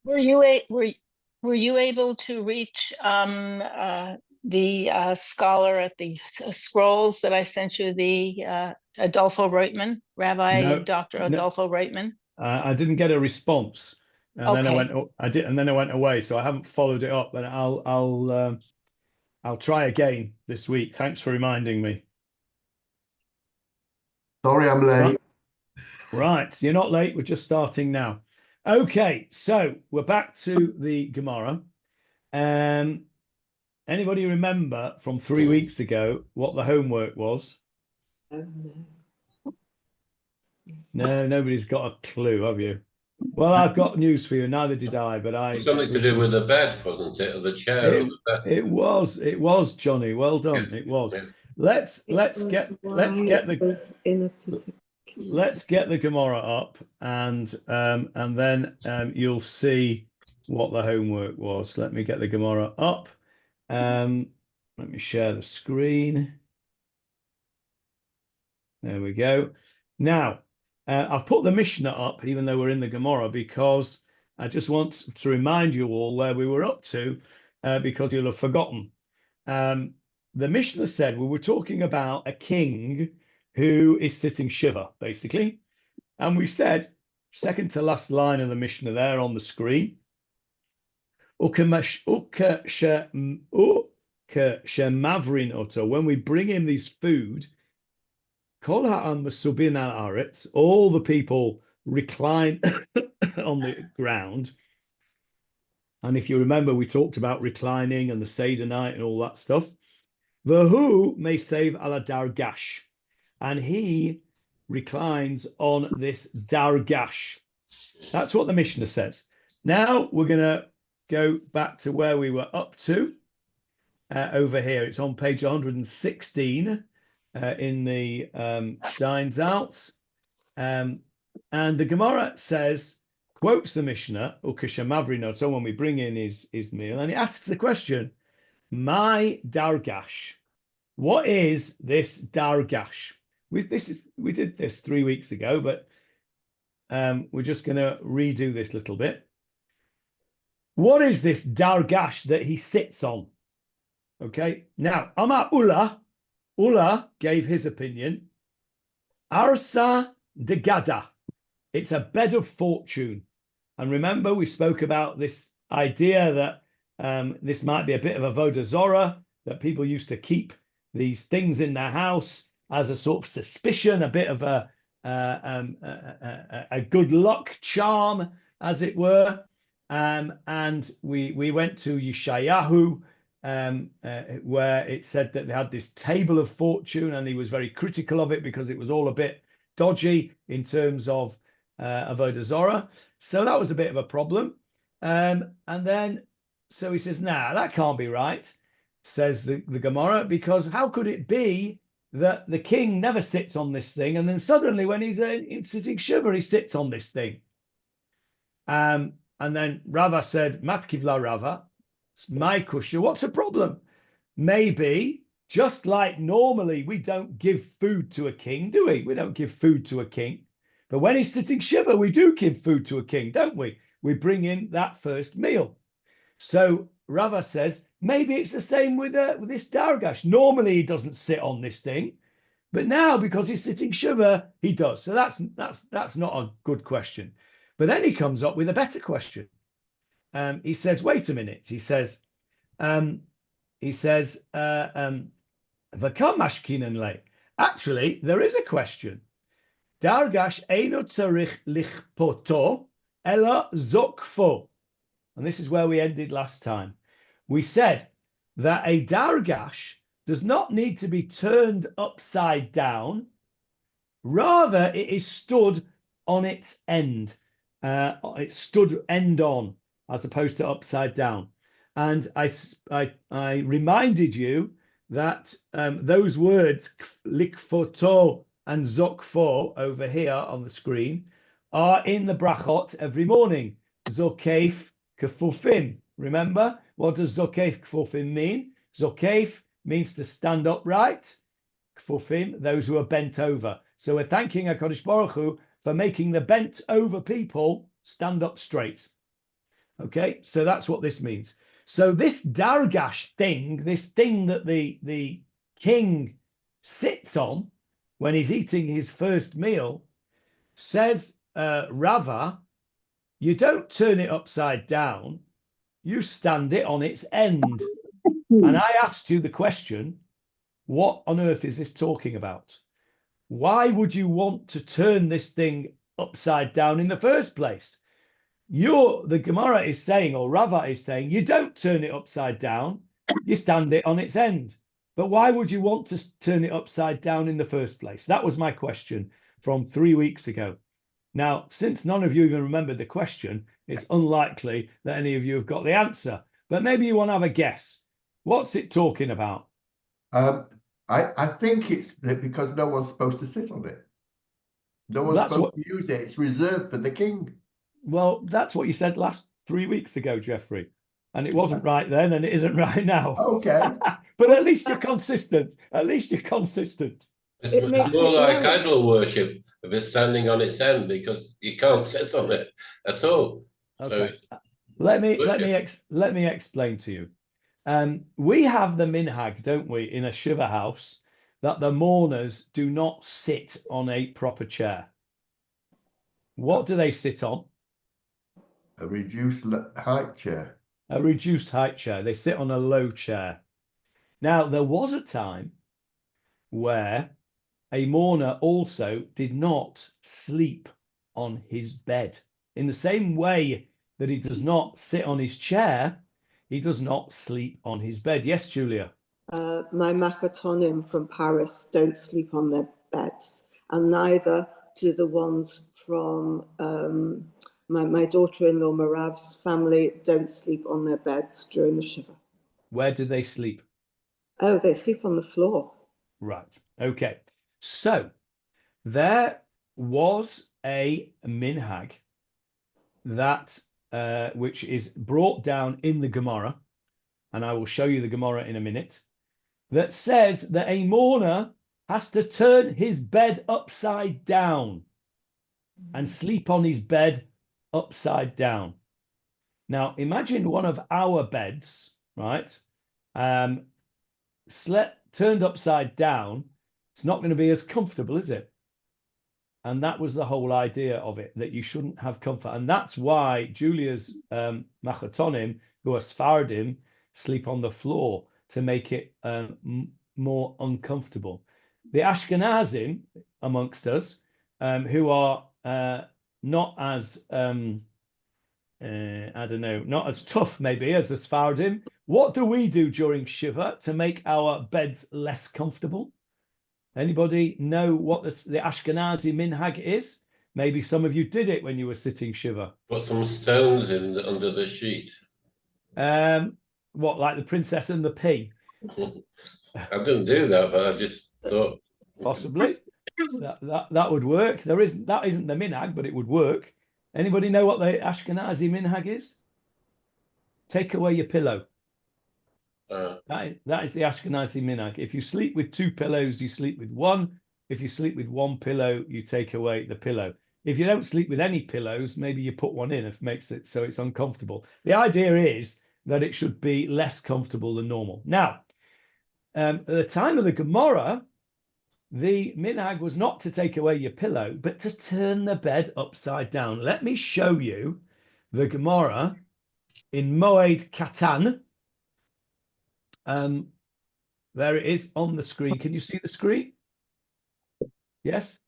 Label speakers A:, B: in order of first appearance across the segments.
A: Were you able to reach the scholar at the scrolls that I sent you, the Adolfo Reutman, Rabbi
B: No,
A: Dr.
B: no,
A: Adolfo Reutman?
B: I didn't get a response, and then
A: Okay.
B: I went away, so I haven't followed it up. But I'll try again this week. Thanks for reminding me.
C: Sorry, I'm
B: Right,
C: late.
B: right. You're not late. We're just starting now. Okay, so we're back to the Gemara. Um, Anybody remember from 3 weeks ago what the homework was? No, nobody's got a clue, have you? Well, I've got news for you. Neither did I, but
D: Something to do with the bed, wasn't it? Or the chair or
B: It,
D: the bed.
B: it was Johnny. Well done.
D: Yeah.
B: It was.
D: Yeah.
B: Let's get the Gemara up, and then you'll see what the homework was. Let me get the Gemara up. Let me share the screen. There we go. Now, I've put the Mishnah up, even though we're in the Gemara, because I just want to remind you all where we were up to, because you'll have forgotten. The Mishnah said we were talking about a king who is sitting shiva, basically. And we said, second to last line of the Mishnah there on the screen, when we bring him these food, all the people recline on the ground. And if you remember, we talked about reclining and the Seder night and all that stuff. Vahu may save ala Dargash. And he reclines on this Dargash. That's what the Mishnah says. Now we're going to go back to where we were up to over here. It's on page 116 in the Steinsaltz. And the Gemara says, quotes the Mishnah, so when we bring in his meal, and he asks the question, my Dargash, what is this Dargash? We did this 3 weeks ago, but we're just going to redo this little bit. What is this Dargash that he sits on? Okay, now, Amar Ula gave his opinion. Arsa de Gada. It's a bed of fortune. And remember, we spoke about this idea that this might be a bit of a Avodah Zorah, that people used to keep these things in their house as a sort of suspicion, a bit of a good luck charm, as it were. And we went to Yeshayahu, where it said that they had this table of fortune, and he was very critical of it because it was all a bit dodgy in terms of Avodah Zorah. So that was a bit of a problem. And then, so he says, nah, that can't be right, says the Gemara, because how could it be that the king never sits on this thing, and then suddenly when he's sitting shiva, he sits on this thing? And then Rava said, Matkivla Rava, my kusha, what's the problem? Maybe, just like normally we don't give food to a king, do we? We don't give food to a king. But when he's sitting shiva, we do give food to a king, don't we? We bring in that first meal. So Rava says, maybe it's the same with this Dargash. Normally he doesn't sit on this thing, but now because he's sitting shiva, he does. So that's not a good question. But then he comes up with a better question. He says, wait a minute. He says, actually, there is a question. Dargash eino tzarich lichpoto ela zokfo. And this is where we ended last time. We said that a Dargash does not need to be turned upside down. Rather, it is stood on its end. It's stood end on, as opposed to upside down. And I reminded you that those words, likfoto and zokfo, over here on the screen, are in the brachot every morning. Zokef kefufim. Remember, what does zokef kefufim mean? Zokef means to stand upright. Kefufim, those who are bent over. So we're thanking HaKadosh Baruch Hu for making the bent over people stand up straight. Okay, so that's what this means. So this Dargash thing, this thing that the king sits on when he's eating his first meal, says Rava, you don't turn it upside down, you stand it on its end. And I asked you the question, what on earth is this talking about? Why would you want to turn this thing upside down in the first place? The Gemarah is saying, or Rava is saying, you don't turn it upside down, you stand it on its end. But why would you want to turn it upside down in the first place? That was my question from 3 weeks ago. Now, since none of you even remembered the question, it's unlikely that any of you have got the answer. But maybe you want to have a guess. What's it talking about?
C: I think it's because no one's supposed to sit on it. No one's supposed to use it. It's reserved for the king.
B: Well, that's what you said 3 weeks ago, Jeffrey. And it wasn't right then, and it isn't right now.
C: Okay.
B: But at least you're consistent. At least you're consistent.
D: It's more like idol worship if it's standing on its end, because you can't sit on it at all.
B: Okay.
D: So
B: let me explain to you. We have the minhag, don't we, in a shiva house, that the mourners do not sit on a proper chair. What do they sit on?
C: A reduced height chair.
B: A reduced height chair. They sit on a low chair. Now, there was a time where a mourner also did not sleep on his bed. In the same way that he does not sit on his chair, he does not sleep on his bed. Yes, Julia?
E: My machatonim from Paris don't sleep on their beds, and neither do the ones from my daughter-in-law Marav's family don't sleep on their beds during the Shiva.
B: Where do they sleep?
E: Oh, they sleep on the floor.
B: Right. Okay. So there was a minhag that which is brought down in the Gemarah, and I will show you the Gemarah in a minute, that says that a mourner has to turn his bed upside down and sleep on his bed upside down. Now, imagine one of our beds, right? Turned upside down. It's not going to be as comfortable, is it? And that was the whole idea of it, that you shouldn't have comfort. And that's why Julia's machatonim, who are Sephardim, sleep on the floor to make it more uncomfortable. The Ashkenazim amongst us, who are not as, I don't know, not as tough maybe as the Sephardim, what do we do during Shiva to make our beds less comfortable? Anybody know what the Ashkenazi minhag is? Maybe some of you did it when you were sitting Shiva.
D: put some stones in under the sheet.
B: What, like the Princess and the Pea?
D: I didn't do that, but I just thought
B: Possibly. That would work. That isn't the minhag, but it would work. Anybody know what the Ashkenazi minhag is? Take away your pillow. That is the Ashkenazi minhag. If you sleep with 2 pillows, you sleep with 1. If you sleep with 1 pillow, you take away the pillow. If you don't sleep with any pillows, maybe you put one in if it makes it so it's uncomfortable. The idea is that it should be less comfortable than normal. Now, at the time of the Gemarah, the minhag was not to take away your pillow, but to turn the bed upside down. Let me show you the Gemarah in Moed Katan. There it is on the screen. Can you see the screen? Yes?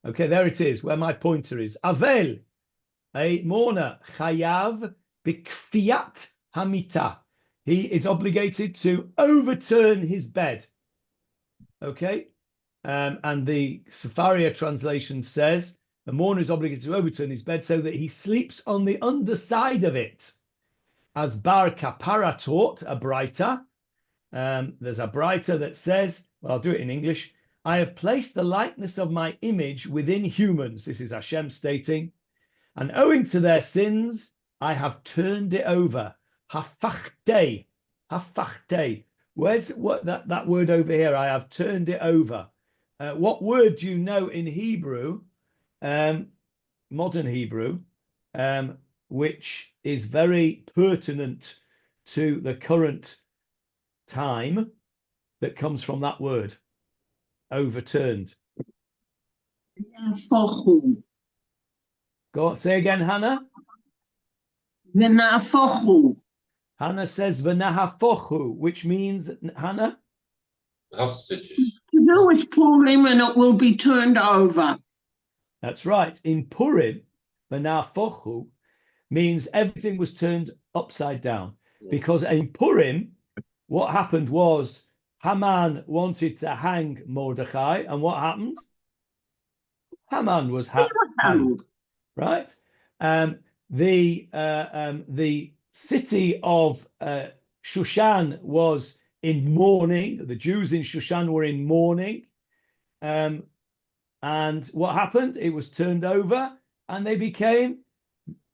B: Okay, there it is, where my pointer is. Avel, a mourner, chayav bikfiat hamita. He is obligated to overturn his bed. Okay? And the Sefaria translation says, the mourner is obligated to overturn his bed so that he sleeps on the underside of it. As Bar Kapara taught, a Braita, there's a Braita that says, well, I'll do it in English, I have placed the likeness of my image within humans. This is Hashem stating, and owing to their sins, I have turned it over. Hafachtei, hafachtei. Where's that word over here? I have turned it over. What word do you know in Hebrew, modern Hebrew, which is very pertinent to the current time that comes from that word, overturned.
F: V'nahafochu.
B: Go on, say again, Hannah.
F: V'nahafochu.
B: Hannah says v'nahafochu, which means, Hannah?
D: Hostages.
F: To do with Purim, and it will be turned over.
B: That's right. In Purim, v'nahafochu means everything was turned upside down. Because in Purim, what happened was Haman wanted to hang Mordechai, and what happened? Haman was hanged, right? The city of Shushan was in mourning. The Jews in Shushan were in mourning. And what happened? It was turned over, and they became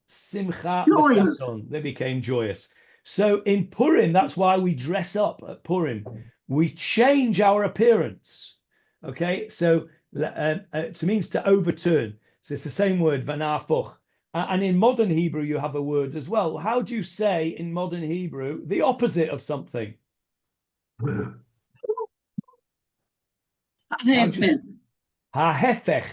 B: simcha v'sason. They became joyous. So in Purim, that's why we dress up at Purim. We change our appearance. Okay, so it means to overturn. So it's the same word, v'nahafoch. And in modern Hebrew, you have a word as well. How do you say in modern Hebrew the opposite of something? Hahefech.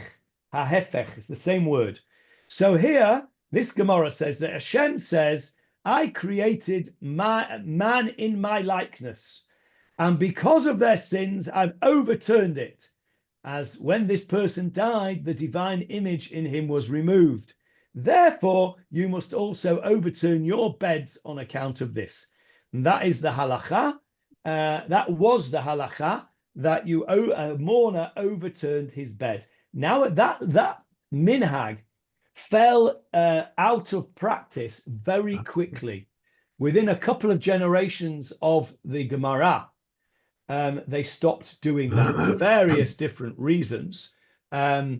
B: Hahefech. It's the same word. So here, this Gemarah says that Hashem says, I created man in my likeness, and because of their sins, I've overturned it. As when this person died, the divine image in him was removed. Therefore, you must also overturn your beds on account of this. And that is the halacha. That was the halacha that a mourner overturned his bed. Now that minhag fell out of practice very quickly. Within a couple of generations of the Gemarah, they stopped doing that for various different reasons. Here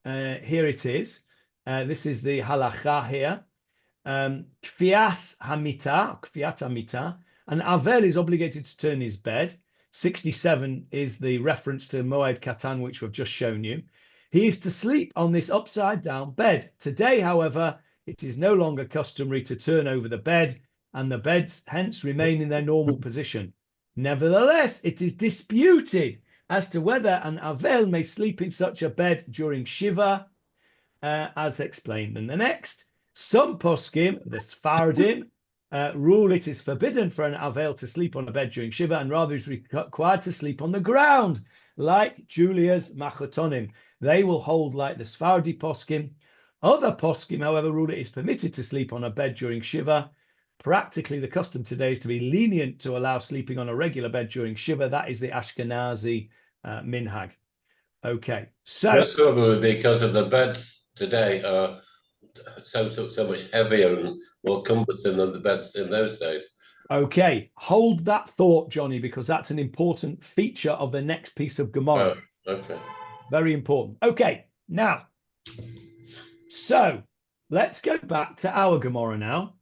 B: it is. This is the halacha here. Kfiat hamita. An Avel is obligated to turn his bed. 67 is the reference to Moed Katan, which we've just shown you. He is to sleep on this upside down bed. Today, however, it is no longer customary to turn over the bed, and the beds hence remain in their normal position. Nevertheless, it is disputed as to whether an Avel may sleep in such a bed during Shiva, as explained in the next. Some poskim, the Sfardim, rule it is forbidden for an Avel to sleep on a bed during Shiva, and rather is required to sleep on the ground, like Julia's Machotonim. They will hold like the Sfardi poskim. Other poskim, however, rule it is permitted to sleep on a bed during Shiva. Practically, the custom today is to be lenient to allow sleeping on a regular bed during Shiva. That is the Ashkenazi minhag. Okay, so
D: That's probably because of the beds today are so much heavier and more cumbersome than the beds in those days.
B: Okay, hold that thought, Johnny, because that's an important feature of the next piece of Gemarah.
D: Oh, okay.
B: Very important. Okay, now, so let's go back to our Gemarah now.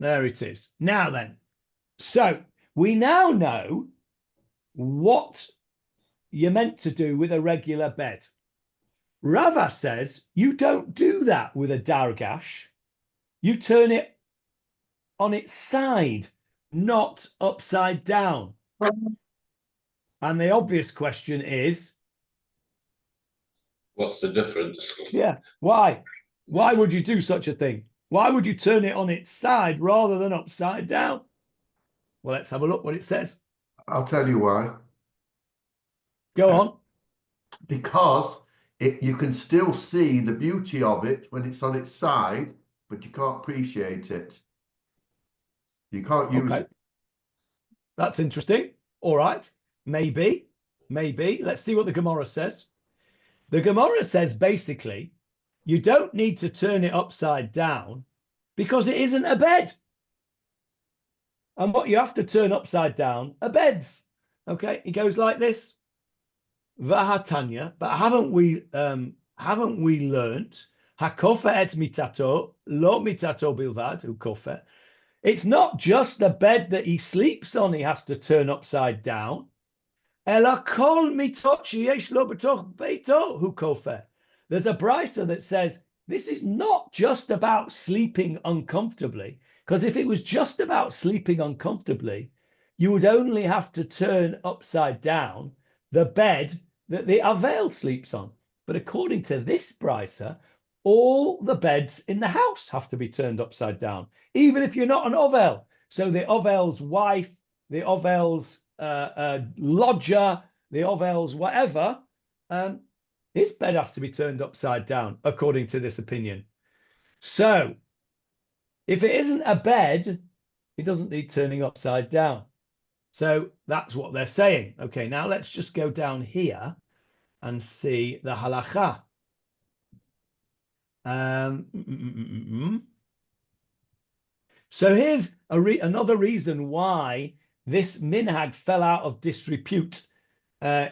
B: There it is. Now then, so we now know what you're meant to do with a regular bed. Rava says you don't do that with a Dargash. You turn it on its side, not upside down. And the obvious question is,
D: what's the difference?
B: Yeah, why? Why would you do such a thing? Why would you turn it on its side rather than upside down? Well, let's have a look what it says.
C: I'll tell you why.
B: Go on.
C: Because you can still see the beauty of it when it's on its side, but you can't appreciate it. You can't use it.
B: That's interesting. All right. Maybe. Let's see what the Gemarah says. The Gemarah says basically, you don't need to turn it upside down because it isn't a bed. And what you have to turn upside down are beds. Okay, it goes like this. Vahatanya, but haven't we learnt? Hakofa et mitato, lo mitato bilvad, ukofa. It's not just the bed that he sleeps on he has to turn upside down. Ela kol mitot sheyesh lo b'toch beito hukofa. there's a brisa that says this is not just about sleeping uncomfortably, because if it was just about sleeping uncomfortably, you would only have to turn upside down the bed that the Avel sleeps on. But according to this brisa, all the beds in the house have to be turned upside down, even if you're not an Ovel. So the Ovel's wife, the Ovel's lodger, the Ovel's whatever, his bed has to be turned upside down, according to this opinion. So if it isn't a bed, it doesn't need turning upside down. So that's what they're saying. Okay, now let's just go down here and see the halacha. So here's another reason why this minhag fell out of disrepute, fell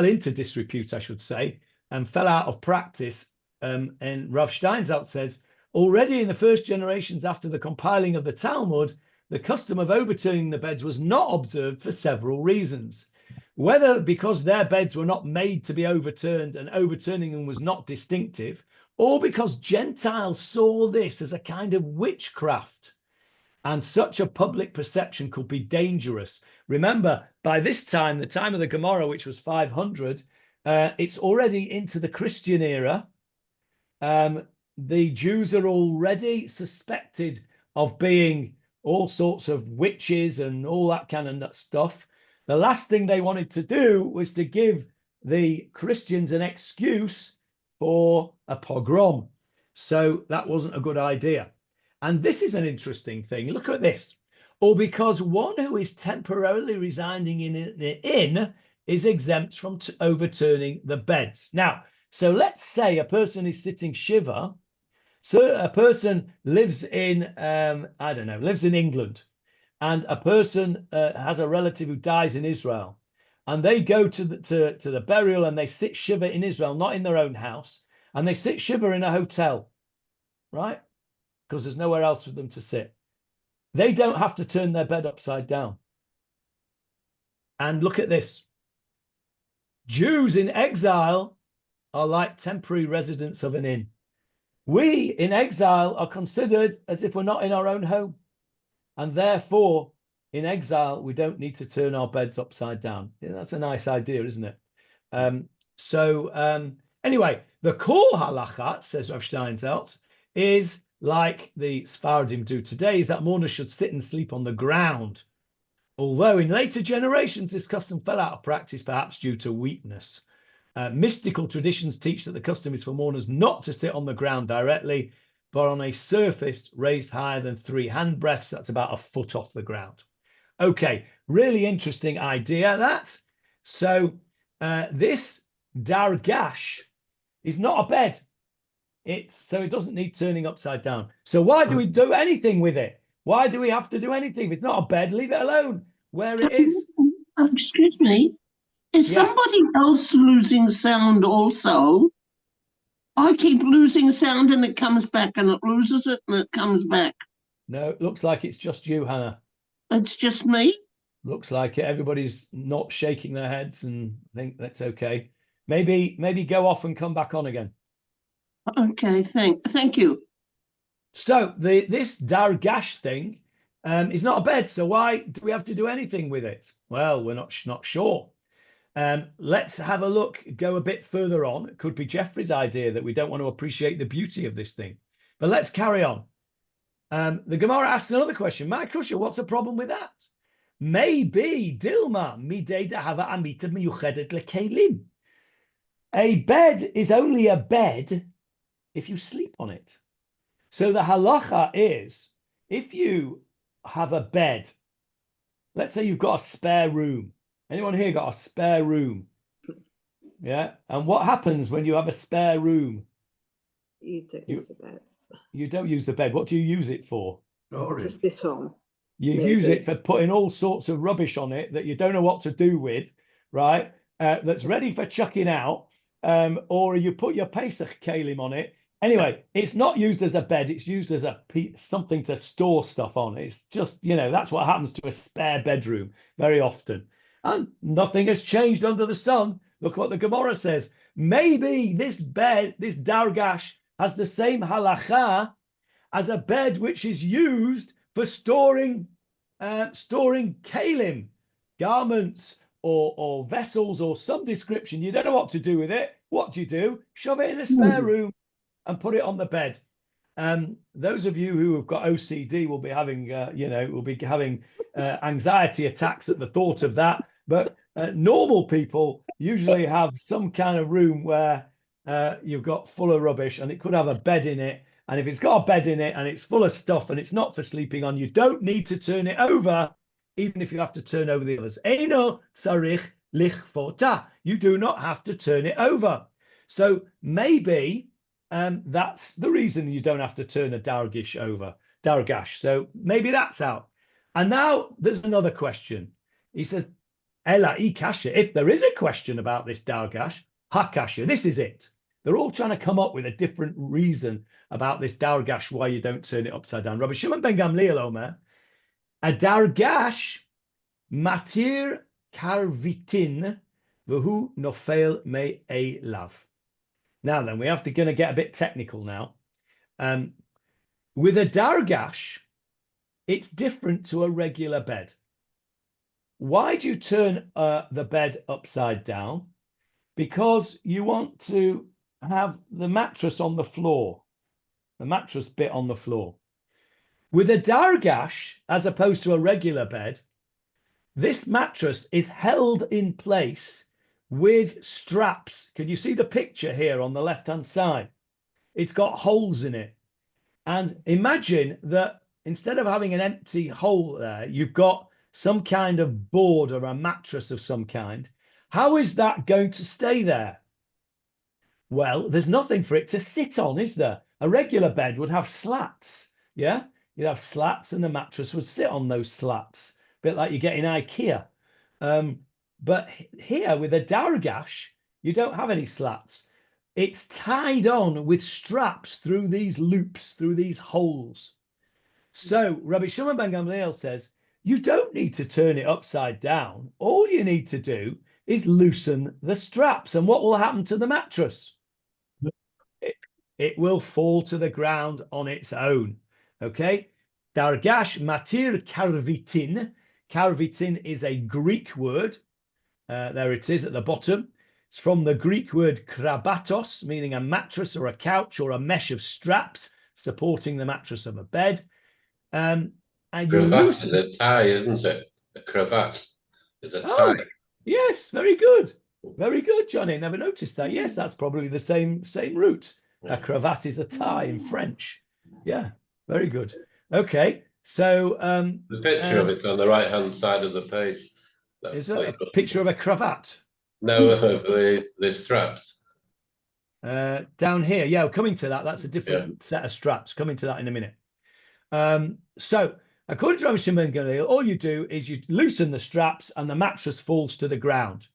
B: into disrepute, I should say, and fell out of practice. And Rav Steinsaltz says, already in the first generations after the compiling of the Talmud, the custom of overturning the beds was not observed for several reasons. Whether because their beds were not made to be overturned and overturning them was not distinctive, or because Gentiles saw this as a kind of witchcraft, and such a public perception could be dangerous. Remember, by this time, the time of the Gemarah, which was 500, it's already into the Christian era. The Jews are already suspected of being all sorts of witches and all that kind of stuff. The last thing they wanted to do was to give the Christians an excuse for a pogrom. So that wasn't a good idea. And this is an interesting thing. Look at this. Or because one who is temporarily residing in an inn is exempt from overturning the beds. Now, so let's say a person is sitting shiva. So a person lives in, I don't know, lives in England, and a person has a relative who dies in Israel, and they go to the burial and they sit shiva in Israel, not in their own house, and they sit shiva in a hotel, right? Because there's nowhere else for them to sit. They don't have to turn their bed upside down. And look at this. Jews in exile are like temporary residents of an inn. We in exile are considered as if we're not in our own home. And therefore, in exile, we don't need to turn our beds upside down. Yeah, that's a nice idea, isn't it? Anyway, the core halacha, says Rav Steinsaltz, is like the Sephardim do today, is that mourners should sit and sleep on the ground. Although in later generations, this custom fell out of practice, perhaps due to weakness. Mystical traditions teach that the custom is for mourners not to sit on the ground directly, but on a surface raised higher than 3 handbreadths. That's about a foot off the ground. Okay, really interesting idea, that. So this Dargash is not a bed. So it doesn't need turning upside down. So why do we do anything with it? Why do we have to do anything? If it's not a bed, leave it alone where it is.
F: Excuse me. Is somebody else losing sound also? I keep losing sound and it comes back, and it loses it and it comes back.
B: No, it looks like it's just you, Hannah.
F: It's just me?
B: Looks like it. Everybody's not shaking their heads and think that's okay. Maybe go off and come back on again.
F: Okay, thank you.
B: So this Dargash thing is not a bed. So why do we have to do anything with it? Well, we're not sure. Let's have a look, go a bit further on. It could be Jeffrey's idea that we don't want to appreciate the beauty of this thing. But let's carry on. The Gemarah asks another question. Ma'akusha, what's the problem with that? Maybe Dilma midei dahava amita miyuchedet lekelim. A bed is only a bed if you sleep on it. So the halacha is, if you have a bed, let's say you've got a spare room. Anyone here got a spare room? Yeah. And what happens when you have a spare room?
E: You don't use the bed.
B: You don't use the bed. What do you use it for?
E: To sit on.
B: You use it for putting all sorts of rubbish on it that you don't know what to do with, right? That's ready for chucking out. Or you put your Pesach kalim on it. Anyway, it's not used as a bed. It's used as something to store stuff on. It's just, that's what happens to a spare bedroom very often. And nothing has changed under the sun. Look what the Gemarah says. maybe this bed, this Dargash, has the same halacha as a bed which is used for storing kalim, garments or vessels or some description. You don't know what to do with it. What do? Shove it in the spare room and put it on the bed. Those of you who have got OCD will be having, anxiety attacks at the thought of that. But normal people usually have some kind of room where you've got full of rubbish, and it could have a bed in it. And if it's got a bed in it and it's full of stuff and it's not for sleeping on, you don't need to turn it over, even if you have to turn over the others. Eino tzarich lichfota. You do not have to turn it over. So maybe that's the reason you don't have to turn a Dargash. So maybe that's out. And now there's another question. He says, Ela I kasha. If there is a question about this Dargash, hakasha, this is it. They're all trying to come up with a different reason about this Dargash, why you don't turn it upside down. Rabbi Shimon ben Gamliel Omer, a Dargash matir karvitin v'hu nofel me elav. Now then, we have to gonna get a bit technical now. With a Dargash, it's different to a regular bed. Why do you turn the bed upside down? Because you want to have the mattress on the floor, the mattress bit on the floor. With a Dargash, as opposed to a regular bed, this mattress is held in place with straps. Can you see the picture here on the left-hand side? It's got holes in it. And imagine that instead of having an empty hole there, you've got some kind of board or a mattress of some kind. How is that going to stay there? Well, there's nothing for it to sit on, is there? A regular bed would have slats, yeah? You'd have slats and the mattress would sit on those slats, a bit like you get in IKEA. But here with a Dargash, you don't have any slats. It's tied on with straps through these loops, through these holes. So Rabbi Shimon ben Gamliel says, you don't need to turn it upside down. All you need to do is loosen the straps. And what will happen to the mattress? It will fall to the ground on its own. Okay? Dargash matir karvitin. Karvitin is a Greek word. There it is at the bottom. It's from the Greek word krabatos, meaning a mattress or a couch or a mesh of straps supporting the mattress of a bed. And you loosen
D: a tie, isn't it? A cravat is a tie.
B: Oh, yes, very good. Very good, Johnny. Never noticed that. Yes, that's probably the same root. A cravat is a tie in French. Yeah, very good. Okay, so
D: the picture of it on the right-hand side of the page.
B: Is that a picture of a cravat?
D: No, the straps.
B: Down here, yeah, coming to that. That's a different set of straps. Coming to that in a minute. So according to Rabbi Shimon ben Gamliel, all you do is you loosen the straps and the mattress falls to the ground.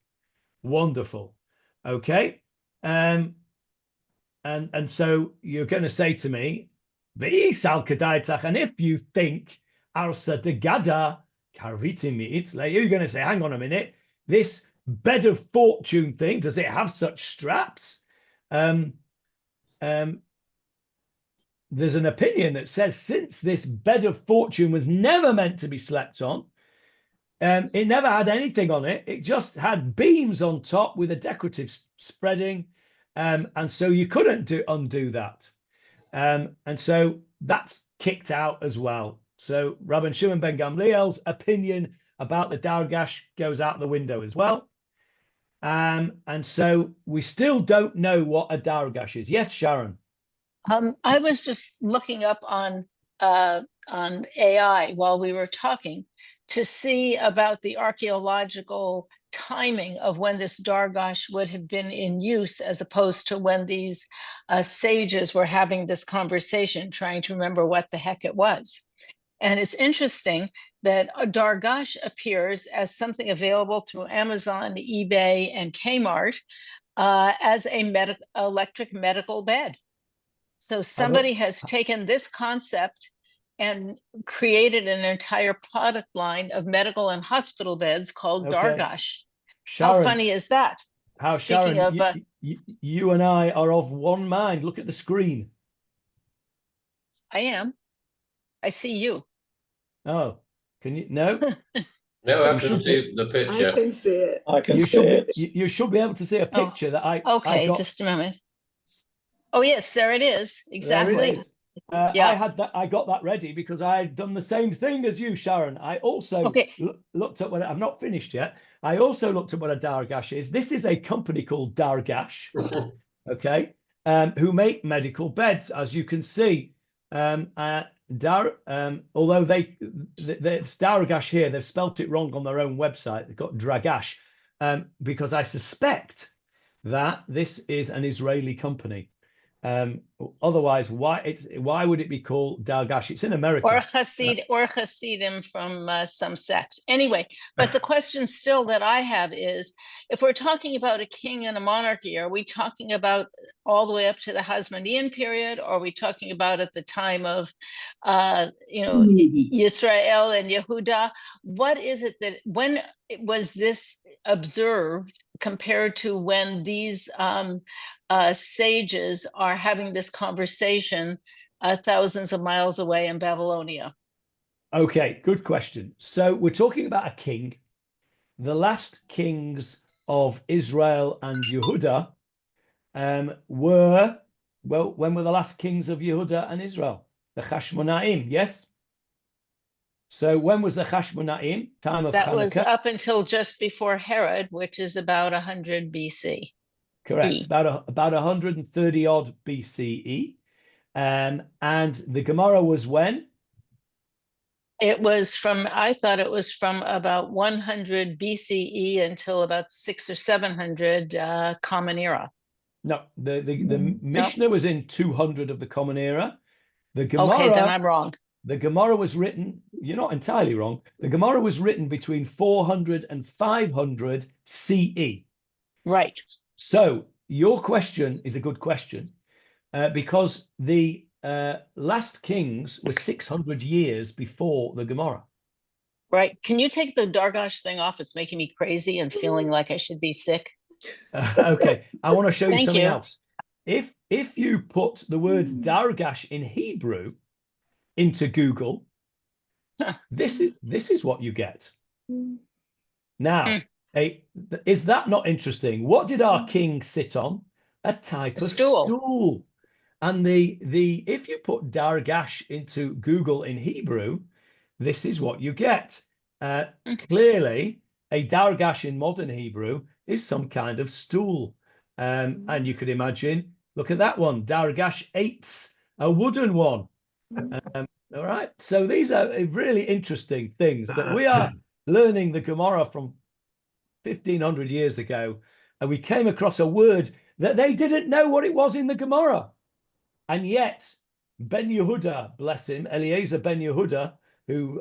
B: Wonderful. Okay. And so you're going to say to me, and if you think Arsa de Gada Karvitimi, you're going to say, hang on a minute, this bed of fortune thing, does it have such straps? There's an opinion that says since this bed of fortune was never meant to be slept on, it never had anything on it. It just had beams on top with a decorative spreading. And so you couldn't undo that. And so that's kicked out as well. So Rabbi Shimon ben Gamliel's opinion about the Dargash goes out the window as well. And so we still don't know what a Dargash is. Yes, Sharon.
A: I was just looking up on AI while we were talking to see about the archaeological timing of when this Dargash would have been in use, as opposed to when these sages were having this conversation, trying to remember what the heck it was. And it's interesting that a Dargash appears as something available through Amazon, eBay, and Kmart as a electric medical bed. So somebody has taken this concept and created an entire product line of medical and hospital beds called Dargash.
B: Sharon,
A: how funny is that?
B: How,
A: Speaking
B: Sharon,
A: of,
B: you and I are of one mind. Look at the screen.
A: I am. I see you.
B: Oh, can you? No.
D: No, I
B: You
D: can
B: should
D: see the
E: I
D: picture.
E: can see it.
G: I can
B: You
G: see
B: should
G: it.
B: you should be able to see a
A: Oh,
B: picture that I
A: Okay,
B: got.
A: just a moment. Oh, yes, there it is.
B: There
A: Exactly.
B: it is.
A: Yeah.
B: I got that ready because I had done the same thing as you, Sharon. I also
A: Okay.
B: looked at what I'm not finished yet. I also looked at what a Dargash is. This is a company called Dargash, okay, who make medical beds, as you can see. Although it's Dargash here, they've spelt it wrong on their own website. They've got Dragash, because I suspect that this is an Israeli company. Otherwise, why would it be called Dargash? It's in America.
A: Or Hasidim from some sect. Anyway, but the question still that I have is, if we're talking about a king and a monarchy, are we talking about all the way up to the Hasmonean period? Or are we talking about at the time of, Yisrael and Yehuda? What is it that, when was this observed compared to when these sages are having this conversation thousands of miles away in Babylonia?
B: Okay, good question. So we're talking about a king. The last kings of Israel and Yehuda were, well, when were the last kings of Yehuda and Israel? The Hashmonaim, yes? So when was the Hashmonaim? Time of
A: That
B: Hanukkah?
A: was up until just before Herod, which is about 100 BC.
B: Correct, about 130 odd BCE. And the Gemarah was when?
A: It was from, I thought it was from about 100 BCE until about 600 or 700 Common Era.
B: No, the Mishnah was in 200 of the Common Era. The Gemarah,
A: Okay, then I'm wrong.
B: The Gemarah was written, you're not entirely wrong. The Gemarah was written between 400 and 500 CE.
A: Right.
B: So your question is a good question, because the last kings were 600 years before the Gemarah.
A: Right. Can you take the Dargash thing off? It's making me crazy and feeling like I should be sick.
B: Okay, I want to show you
A: Thank
B: something
A: you.
B: else. If you put the word Dargash in Hebrew into Google, this is what you get. Now, is that not interesting? What did our king sit on? A type of stool. And if you put Dargash into Google in Hebrew, this is what you get. Clearly, a Dargash in modern Hebrew is some kind of stool. And you could imagine, look at that one, Dargash 8's, a wooden one. All right. So these are really interesting things that we are learning the Gemarah from 1500 years ago. And we came across a word that they didn't know what it was in the Gemarah. And yet, Ben Yehuda, bless him, Eliezer Ben Yehuda, who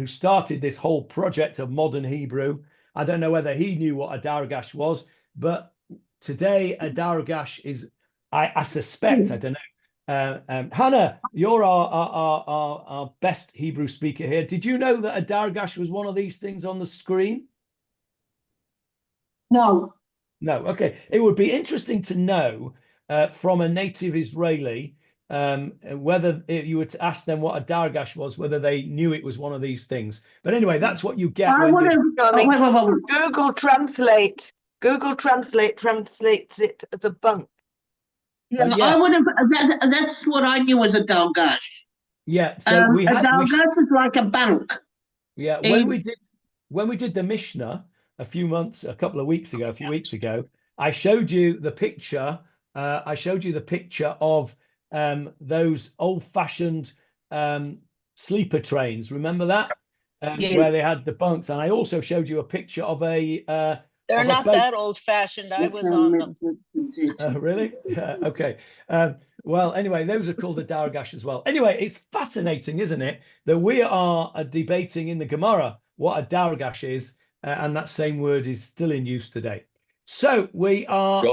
B: started this whole project of modern Hebrew. I don't know whether he knew what a Dargash was, but today a Dargash is, I suspect, I don't know. Hannah, you're our best Hebrew speaker here. Did you know that a Dargash was one of these things on the screen?
F: No.
B: No. Okay. It would be interesting to know from a native Israeli whether you were to ask them what a Dargash was, whether they knew it was one of these things. But anyway, that's what you get.
H: Google Translate. Google Translate translates it as a bunk.
F: Yeah,
B: yeah.
F: I would have. That's what I knew as a Dargash.
B: Yeah. So
F: a Dargash is like a bank.
B: Yeah. When we did the Mishnah a few weeks ago, I showed you the picture. I showed you the picture of those old-fashioned sleeper trains. Remember that? Where they had the bunks. And I also showed you a picture of a
A: They're not that old-fashioned. I was on them.
B: Really? Okay. Well, anyway, those are called a Dargash as well. Anyway, it's fascinating, isn't it, that we are debating in the Gemarah what a Dargash is, and that same word is still in use today. So we are...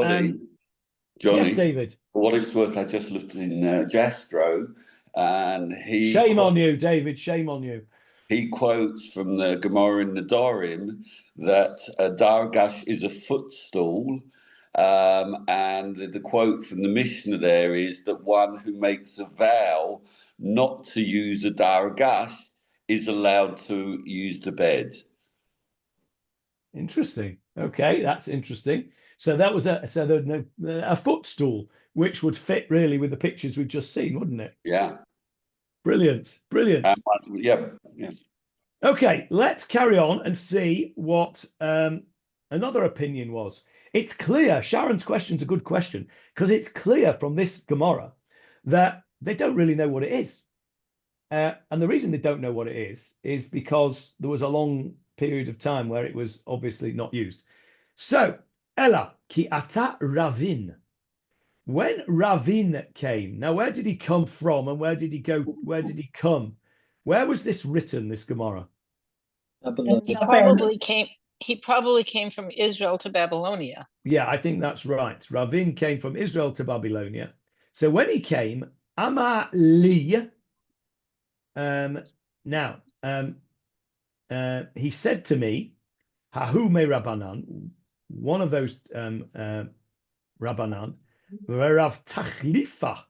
G: Johnny,
B: yes, David.
G: For what it's worth, I just looked in Jastro, and he...
B: Shame on you, David. Shame on you.
G: he quotes from the Gemarah in Nedarim that Dargash is a footstool. And the quote from the Mishnah there is that one who makes a vow not to use a Dargash is allowed to use the bed.
B: Interesting. Okay, that's interesting. So that was a footstool, which would fit really with the pictures we've just seen, wouldn't it?
G: Yeah.
B: Brilliant, brilliant.
G: Yeah.
B: Okay, let's carry on and see what another opinion was. It's clear, Sharon's question's a good question, because it's clear from this Gemarah that they don't really know what it is. And the reason they don't know what it is because there was a long period of time where it was obviously not used. So, Ella, ki ata Ravin. When Ravin came, now where did he come from and where did he go? Where did he come? Where was this written, this Gemarah?
A: He probably came from Israel to Babylonia.
B: Yeah, I think that's right. Ravin came from Israel to Babylonia. So when he came, Amar li, he said to me, Hahu me Rabbanan, one of those Rabbanan, Rav Tachlifa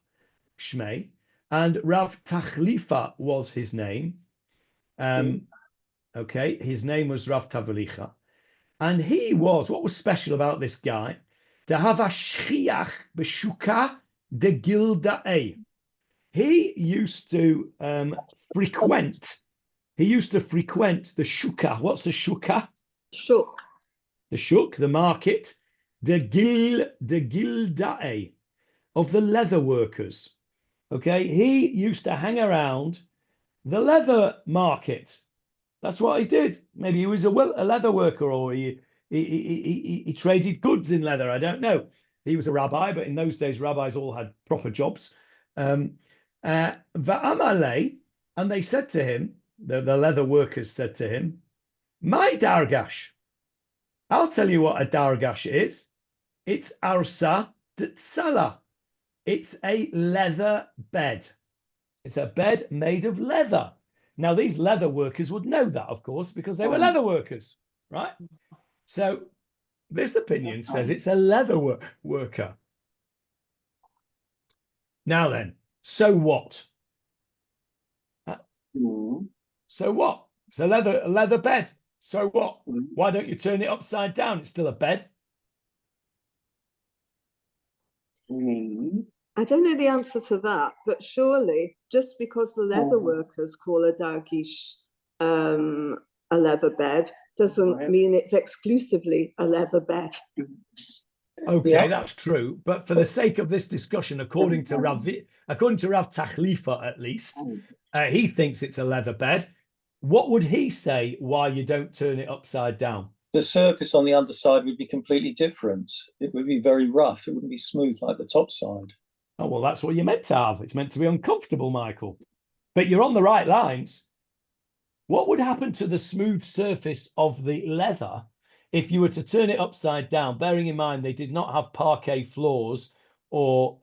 B: Shmei, and Rav Tachlifa was his name. Okay, his name was Rav Tavlicha. And he was, what was special about this guy? Dahava shchiach b'shuka de gilda'e. He used to frequent the shuka. What's the shuka?
E: Shuk.
B: The shuk, the market, de gilda'e, of the leather workers. Okay, he used to hang around the leather market. That's what he did. Maybe he was a leather worker, or he traded goods in leather. I don't know. He was a rabbi, but in those days, rabbis all had proper jobs. Va'amale, and they said to him, the leather workers said to him, my Dargash. I'll tell you what a Dargash is. It's arsa tsala. It's a leather bed. It's a bed made of leather. Now, these leather workers would know that, of course, because they were leather workers, right? So this opinion says it's a leather worker. Now then, so what? So what? It's a leather bed. So what? Why don't you turn it upside down? It's still a bed.
E: I don't know the answer to that, but surely just because the leather workers call a dargish a leather bed doesn't mean it's exclusively a leather bed.
B: Okay, that's true. But for the sake of this discussion, according to Rav Tachlifa, at least, he thinks it's a leather bed. What would he say why you don't turn it upside down?
I: The surface on the underside would be completely different. It would be very rough. It wouldn't be smooth like the top side.
B: Oh, well, that's what you're meant to have. It's meant to be uncomfortable, Michael. But you're on the right lines. What would happen to the smooth surface of the leather if you were to turn it upside down, bearing in mind they did not have parquet floors or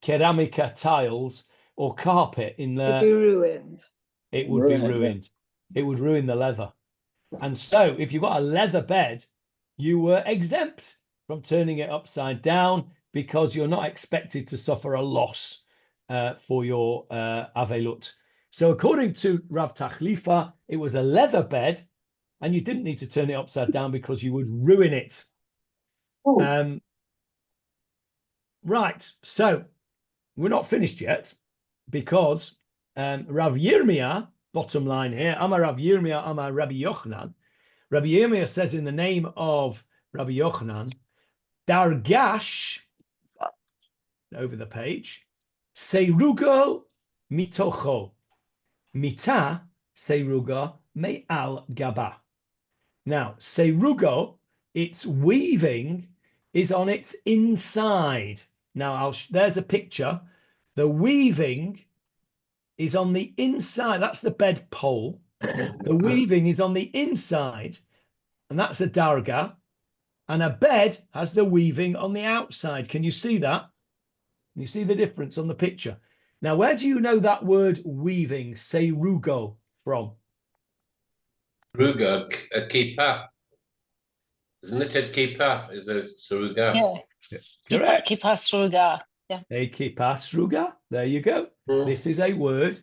B: ceramica tiles or carpet in there?
E: It'd be ruined.
B: It would be ruined. It would ruin the leather. And so if you've got a leather bed, you were exempt from turning it upside down because you're not expected to suffer a loss for your avelut. So according to Rav Tachlifa, it was a leather bed and you didn't need to turn it upside down because you would ruin it. Right, so we're not finished yet because Rav Yirmiyah, bottom line here, Amar Rav Yirmiyah, Amar Rabbi Yochanan. Rabbi Yirmiyah says in the name of Rabbi Yochanan, Dargash, over the page, Seirugo mitocho, mita seirugo me'al gaba. Now, seirugo, its weaving is on its inside. Now, there's a picture. The weaving is on the inside. That's the bed pole. The weaving is on the inside, and that's a darga. And a bed has the weaving on the outside. Can you see that? You see the difference on the picture. Now, where do you know that word weaving, seirugo, from?
D: Ruga, a kippah. Isn't it a kippah? Is a suruga?
A: Yeah.
B: Correct.
A: Kippah sruga. Yeah.
B: A kippah sruga. There you go. This is a word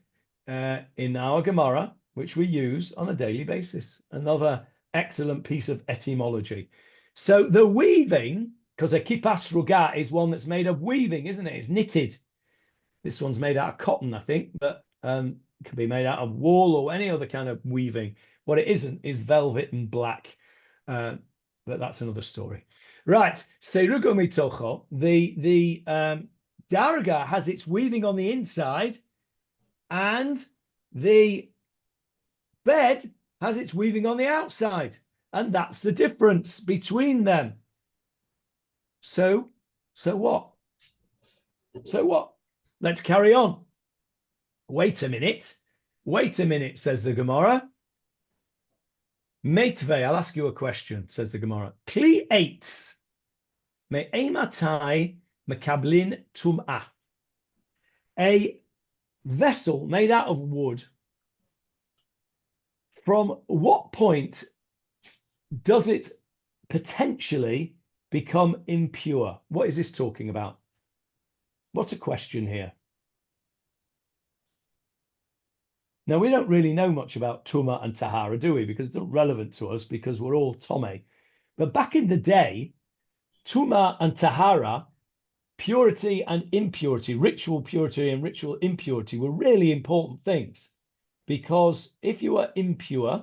B: in our Gemarah, which we use on a daily basis. Another excellent piece of etymology. So the weaving, because a kippah sruga is one that's made of weaving, isn't it? It's knitted. This one's made out of cotton, I think, but it can be made out of wool or any other kind of weaving. What it isn't is velvet and black, but that's another story. Right, Serugo mitocho, the darga has its weaving on the inside, and the bed has its weaving on the outside, and that's the difference between them. So what? So what? Let's carry on. Wait a minute, says the Gemarah. Meitvei, I'll ask you a question, says the Gemarah. Kli eitz me'ematai mekablin tum'ah. A vessel made out of wood. From what point does it potentially become impure? What is this talking about? What's a question here? Now, we don't really know much about Tumah and Tahara, do we? Because it's not relevant to us because we're all Tomei. But back in the day, Tumah and Tahara, purity and impurity, ritual purity and ritual impurity were really important things. Because if you were impure,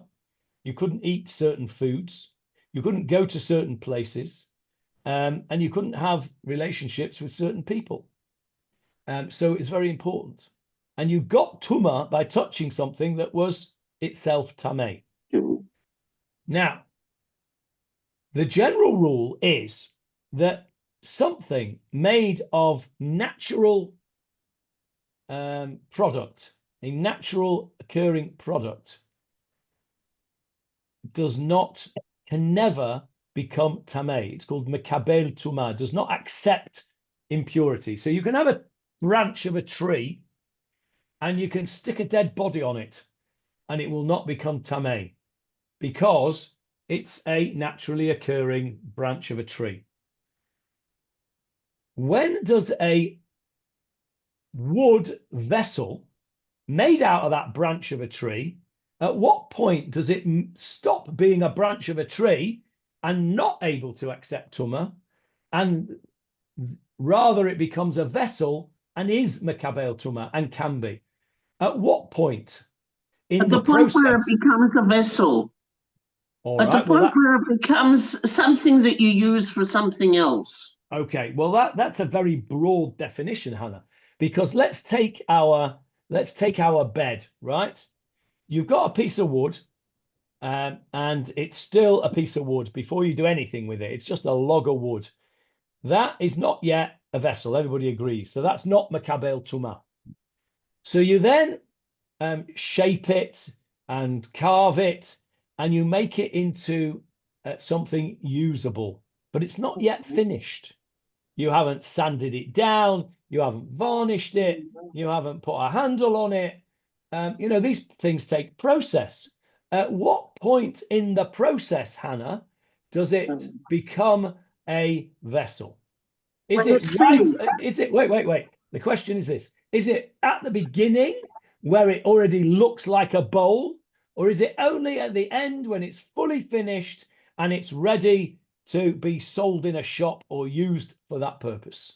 B: you couldn't eat certain foods, you couldn't go to certain places, and you couldn't have relationships with certain people. So it's very important. And you got tumah by touching something that was itself tamei. Now, the general rule is that something made of natural product, a natural occurring product, can never become tamei. It's called mekabel tumah, does not accept impurity. So you can have a branch of a tree and you can stick a dead body on it and it will not become tamei because it's a naturally occurring branch of a tree. When does a wood vessel made out of that branch of a tree, at what point does it stop being a branch of a tree and not able to accept tumah, and rather it becomes a vessel and is mekabel tumah and can be? At what point in the process?
F: Where it becomes a vessel. At the point where it becomes something that you use for something else.
B: Okay, well that's a very broad definition, Hannah, because let's take our bed, right? You've got a piece of wood, and it's still a piece of wood before you do anything with it. It's just a log of wood. That is not yet a vessel. Everybody agrees. So that's not mekabel tumah. So you then shape it and carve it, and you make it into something usable, but it's not yet finished. You haven't sanded it down, you haven't varnished it, you haven't put a handle on it. These things take process. At what point in the process, Hannah, does it become a vessel? Is it wait. The question is this: is it at the beginning where it already looks like a bowl, or is it only at the end when it's fully finished and it's ready to be sold in a shop or used for that purpose?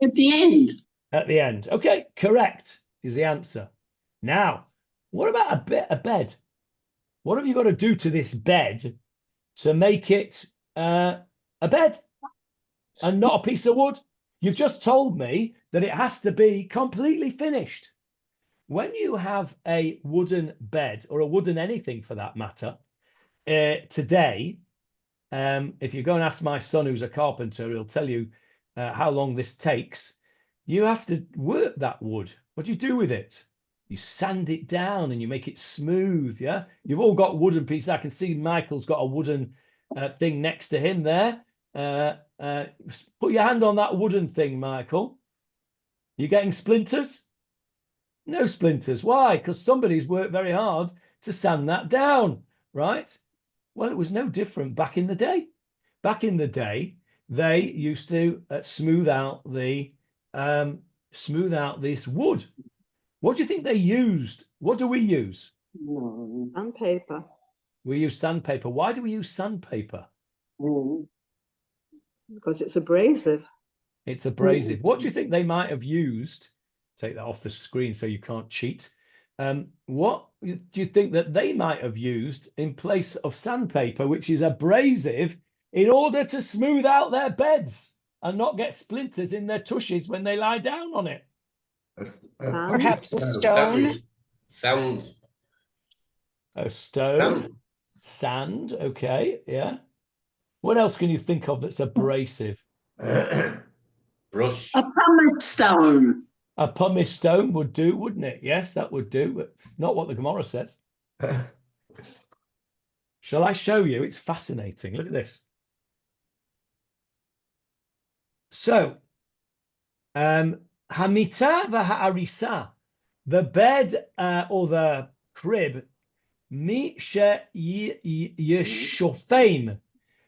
F: At the end.
B: At the end. Okay, correct is the answer. Now, what about a bed? What have you got to do to this bed to make it a bed and not a piece of wood? You've just told me that it has to be completely finished. When you have a wooden bed, or a wooden anything for that matter, today, if you go and ask my son, who's a carpenter, he'll tell you how long this takes. You have to work that wood. What do you do with it? You sand it down and you make it smooth, yeah? You've all got wooden pieces. I can see Michael's got a wooden thing next to him there. Put your hand on that wooden thing, Michael. You getting splinters? No splinters. Why? Because somebody's worked very hard to sand that down, right? Well, it was no different back in the day. Back in the day, they used to smooth out this wood. What do you think they used? What do we use?
E: Sandpaper.
B: We use sandpaper. Why do we use sandpaper?
E: Because it's abrasive.
B: It's abrasive. What do you think they might have used? Take that off the screen so you can't cheat. What do you think that they might have used in place of sandpaper, which is abrasive, in order to smooth out their beds and not get splinters in their tushes when they lie down on it?
A: Perhaps a stone.
D: Sound.
B: A stone. Sand. Okay. Yeah. What else can you think of that's abrasive?
D: Brush.
F: A pumice stone.
B: A pumice stone would do, wouldn't it? Yes, that would do, but it's not what the Gemarah says. Shall I show you? It's fascinating. Look at this. So, Hamita v'ha'arisa, the bed or the crib, mi yeshofeim,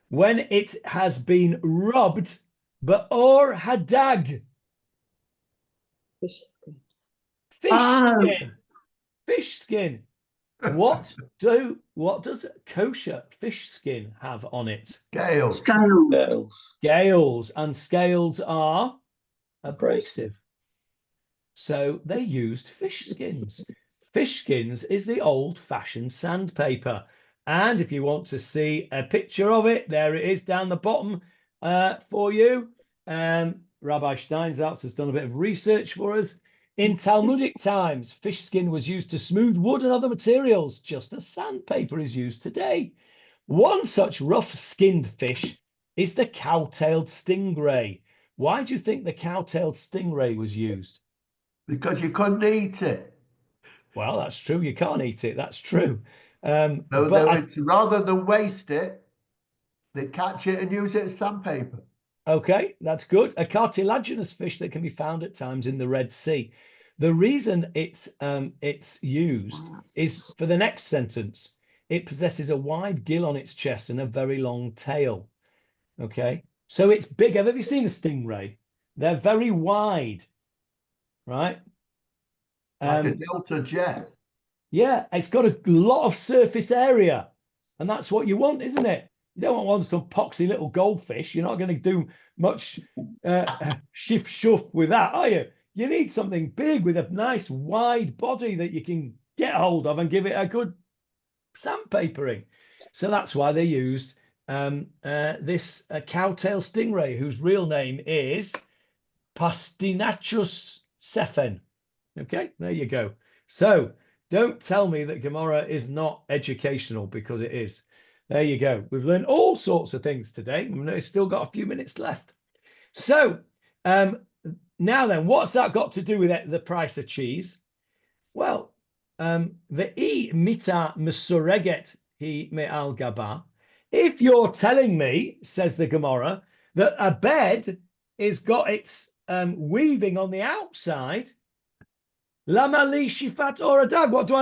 B: when it has been rubbed, ba'or hadag.
E: Fish skin.
B: Fish skin. What does kosher fish skin have on it?
C: Scales.
B: Scales, and scales are abrasive. So they used fish skins. Fish skins is the old-fashioned sandpaper. And if you want to see a picture of it, there it is down the bottom for you. Rabbi Steinsaltz has done a bit of research for us. In Talmudic times, fish skin was used to smooth wood and other materials, just as sandpaper is used today. One such rough-skinned fish is the cow-tailed stingray. Why do you think the cow-tailed stingray was used?
C: Because you couldn't eat it.
B: Well, that's true. You can't eat it. That's true.
C: Rather than waste it, they catch it and use it as sandpaper.
B: Okay, that's good. A cartilaginous fish that can be found at times in the Red Sea. The reason it's used is for the next sentence. It possesses a wide gill on its chest and a very long tail. Okay, so it's big. Have you seen a stingray? They're very wide, right?
C: Like a Delta jet.
B: Yeah, it's got a lot of surface area, and that's what you want, isn't it? You don't want some poxy little goldfish. You're not going to do much shift shuff with that, are you? You need something big with a nice wide body that you can get hold of and give it a good sandpapering. So that's why they used this cowtail stingray, whose real name is Pastinachus sefen. Okay, there you go. So don't tell me that Gemarah is not educational, because it is. There you go. We've learned all sorts of things today. We've still got a few minutes left. So now then, what's that got to do with the price of cheese? Well, the e mita mesureget he me'al gaba. If you're telling me, says the Gemarah, that a bed is got its weaving on the outside, lama li shifat or adag. What do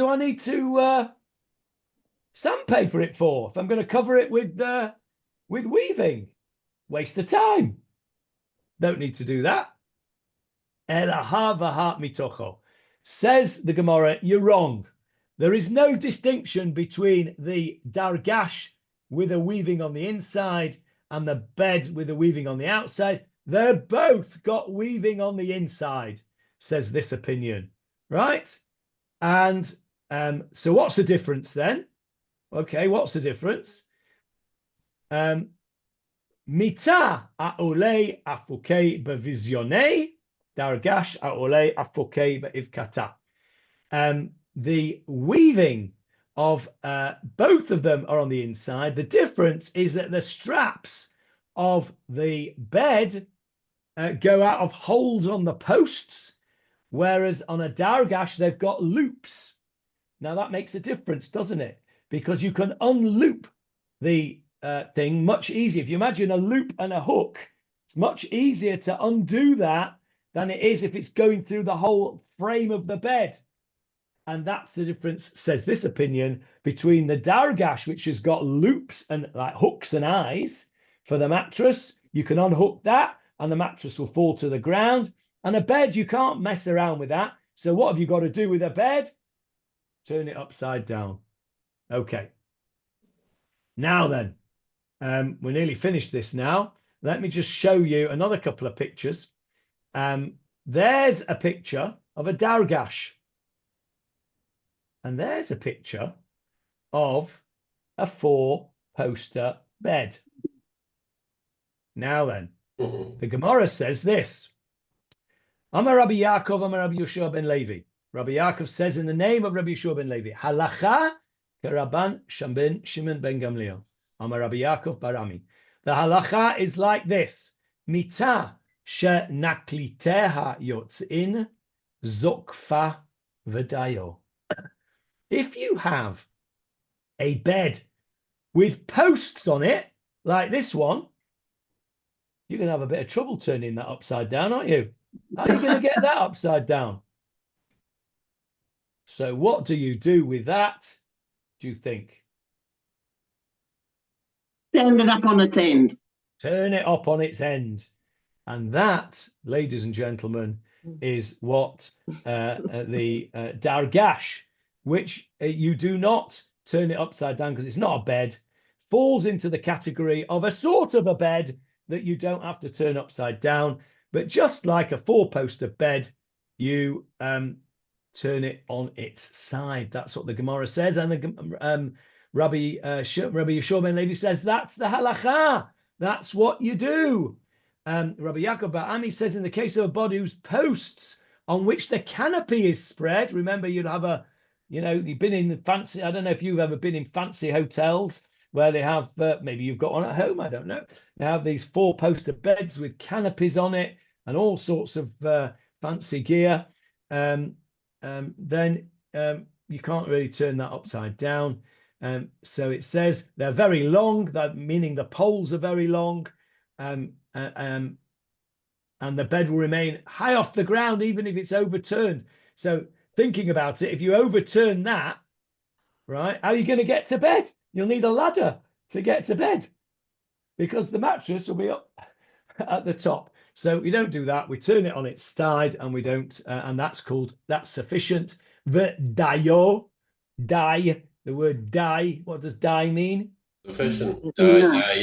B: I need to sandpaper it for if I'm going to cover it with weaving? Waste of time. Don't need to do that. Says the Gemarah, you're wrong. There is no distinction between the Dargash with a weaving on the inside and the bed with a weaving on the outside. They're both got weaving on the inside, says this opinion, right? And so what's the difference then? Okay, what's the difference? Mita aolei afukei bevizyonei, Dargash aolei afukei beivkata. The weaving of both of them are on the inside. The difference is that the straps of the bed go out of holes on the posts, whereas on a Dargash they've got loops. Now that makes a difference, doesn't it? Because you can unloop the thing much easier. If you imagine a loop and a hook, it's much easier to undo that than it is if it's going through the whole frame of the bed. And that's the difference, says this opinion, between the Dargash, which has got loops and like hooks and eyes for the mattress. You can unhook that and the mattress will fall to the ground. And a bed, you can't mess around with that. So what have you got to do with a bed? Turn it upside down. Okay. Now then, we're nearly finished this now. Let me just show you another couple of pictures. There's a picture of a Dargash. And there's a picture of a 4-poster bed. Now then, the Gemarah says this. Amar Rabbi Yaakov, Amar Rabbi Yeshua ben Levi. Rabbi Yaakov says in the name of Rabbi Yeshua ben Levi, Halacha keraban Shimon ben Gamliel. Amar Rabbi Yaakov barami. The halacha is like this. Mita shenakliteha yotzin zokfa v'dayo. If you have a bed with posts on it, like this one, you're going to have a bit of trouble turning that upside down, aren't you? How are you going to get that upside down? So what do you do with that, do you think?
F: Turn it up on its end.
B: Turn it up on its end. And that, ladies and gentlemen, is what the Dargash, which you do not turn it upside down because it's not a bed, falls into the category of a sort of a bed that you don't have to turn upside down. But just like a 4-poster bed, you turn it on its side. That's what the Gemarah says. And the Rabbi Yeshua ben Levi says, that's the halacha. That's what you do. Rabbi Yaakov Ba'ami says, in the case of a body whose posts on which the canopy is spread, remember you'd have a, you've been in fancy, I don't know if you've ever been in fancy hotels where they have, maybe you've got one at home, I don't know. They have these 4-poster beds with canopies on it and all sorts of fancy gear. Then you can't really turn that upside down. So it says they're very long, meaning the poles are very long, and the bed will remain high off the ground even if it's overturned. So thinking about it, if you overturn that, right, how are you going to get to bed? You'll need a ladder to get to bed because the mattress will be up at the top. So we don't do that. We turn it on its side and we don't, and that's sufficient. The dayo, die, the word die, what does die mean?
D: Sufficient.
A: Enough.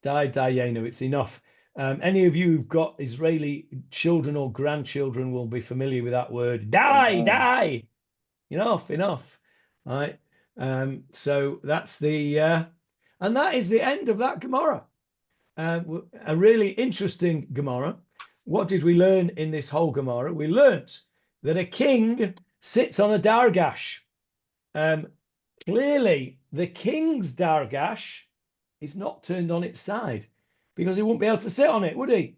B: Dayenu, it's enough. Any of you who've got Israeli children or grandchildren will be familiar with that word. Die. Enough. Right. So that's the and that is the end of that Gemarah. A really interesting Gemarah. What did we learn in this whole Gemarah? We learnt that a king sits on a Dargash. Clearly, the king's Dargash is not turned on its side because he wouldn't be able to sit on it, would he?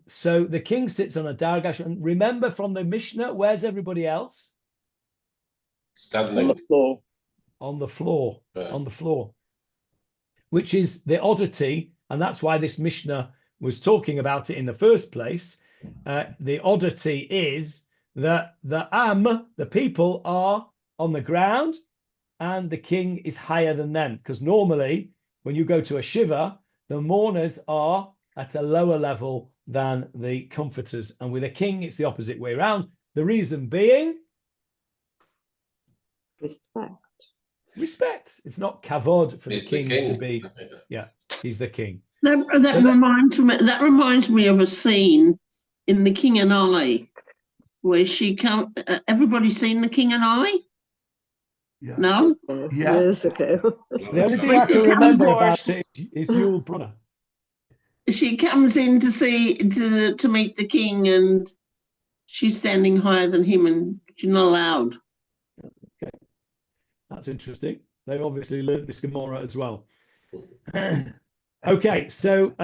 B: So the king sits on a Dargash. And remember from the Mishnah, where's everybody else?
D: Standing.
I: On the floor.
B: On the floor.
D: Yeah.
B: On the floor. Which is the oddity, and that's why this Mishnah was talking about it in the first place. The oddity is that the people are on the ground and the king is higher than them. Because normally when you go to a shiva, the mourners are at a lower level than the comforters. And with a king, it's the opposite way around. The reason being? Respect. It's not kavod for the king to be. Yeah, he's the king.
F: That reminds me of a scene in The King and I, where she come. Everybody seen The King and I?
C: Yeah.
F: No.
C: Yeah.
E: Years ago.
B: The only thing I can remember about it is your brother.
F: She comes in to meet the king, and she's standing higher than him, and she's not allowed.
B: Okay, that's interesting. They obviously learned this Gemarah as well. Okay, so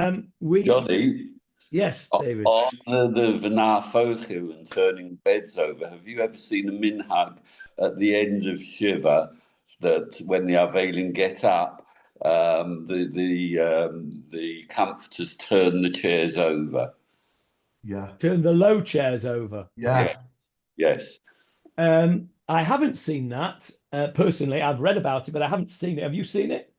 G: Johnny.
B: Yes, David.
G: On the V'nafochu and turning beds over, have you ever seen a minhag at the end of Shiva that when the Avelim get up, the comforters turn the chairs over?
C: Yeah.
B: Turn the low chairs over.
C: Yeah.
G: Yes.
B: I haven't seen that personally. I've read about it, but I haven't seen it. Have you seen it?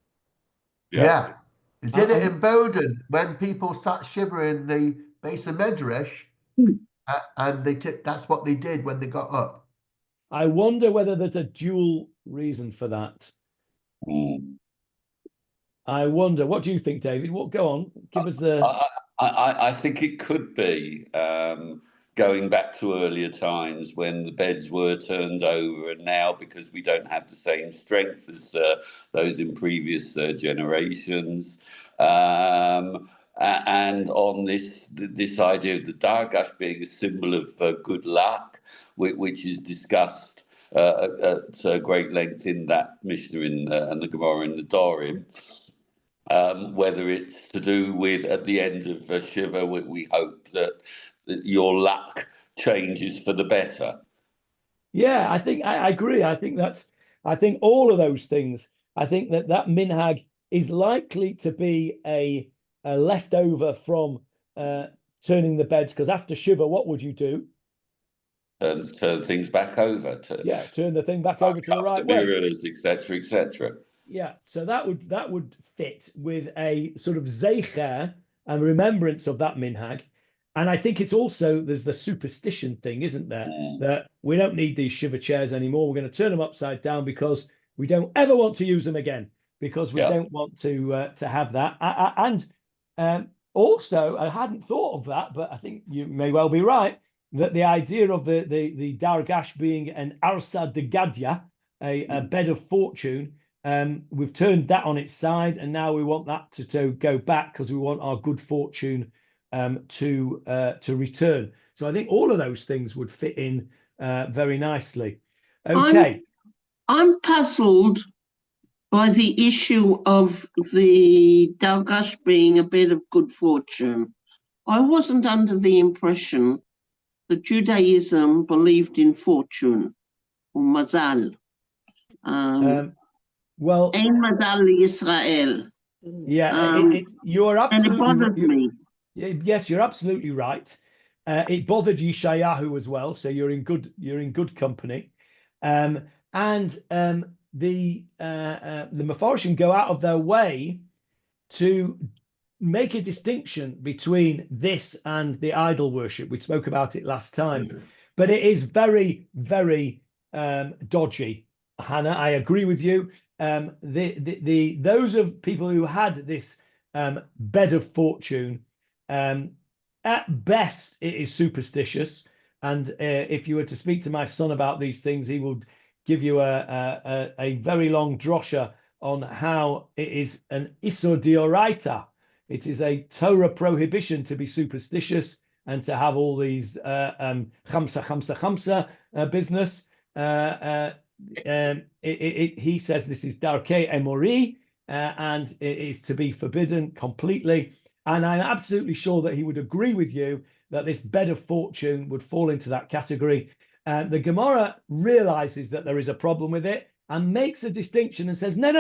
C: Yeah. They did it
B: And-
C: in Bowden when people start shivering the base of Medrash, and that's what they did when they got up.
B: I wonder whether there's a dual reason for that. I wonder. What do you think, David? What? Go on. Give us the.
G: I think it could be going back to earlier times when the beds were turned over, and now because we don't have the same strength as those in previous generations. And on this idea of the Dargash being a symbol of good luck, which is discussed at great length in that Mishnah and the Gemarah in the Dorim. Whether it's to do with at the end of Shiva, we hope that your luck changes for the better.
B: Yeah, I think I agree. I think all of those things. I think that minhag is likely to be a leftover from turning the beds, because after Shiva, what would you do?
G: Turn things back over.
B: Turn the thing back over to the right way.
G: Mirrors, etc., etc.
B: Yeah, so that would fit with a sort of zeicher and remembrance of that minhag. And I think it's also, there's the superstition thing, isn't there? That we don't need these Shiva chairs anymore. We're going to turn them upside down because we don't ever want to use them again, because we don't want to have that. And also, I hadn't thought of that, but I think you may well be right, that the idea of the Dargash being an arsa de gadya, a bed of fortune, we've turned that on its side, and now we want that to go back, because we want our good fortune to return. So I think all of those things would fit in very nicely. Okay.
F: I'm puzzled by the issue of the Dargash being a bit of good fortune. I wasn't under the impression that Judaism believed in fortune or mazal.
B: Well,
F: Ein mazal Israel.
B: Yeah, you're absolutely.
F: And it bothered me.
B: Yes, you're absolutely right. It bothered Yeshayahu as well, so you're in good company. The Mefarshim go out of their way to make a distinction between this and the idol worship. We spoke about it last time, but it is very, very dodgy. Hannah, I agree with you. Those of people who had this bed of fortune, at best it is superstitious. And if you were to speak to my son about these things, he would give you a very long drosha on how it is an isur dioraita. It is a Torah prohibition to be superstitious and to have all these chamsa business. He says this is darkei emori, and it is to be forbidden completely. And I'm absolutely sure that he would agree with you that this bed of fortune would fall into that category. The Gemarah realizes that there is a problem with it and makes a distinction and says, no,